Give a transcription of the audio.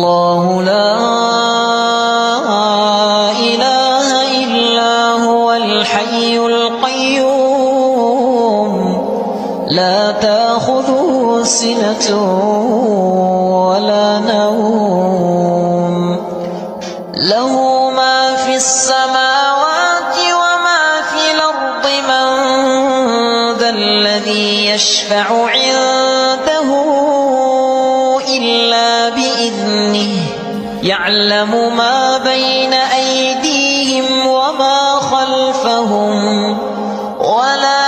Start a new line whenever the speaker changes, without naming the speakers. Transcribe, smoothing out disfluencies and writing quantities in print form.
الله لا إله إلا هو الحي القيوم لا تأخذه سنة ولا نوم له ما في السماوات وما في الأرض من ذا الذي يشفع عنده إلا بإذنه يعلم ما بين أيديهم وما خلفهم ولا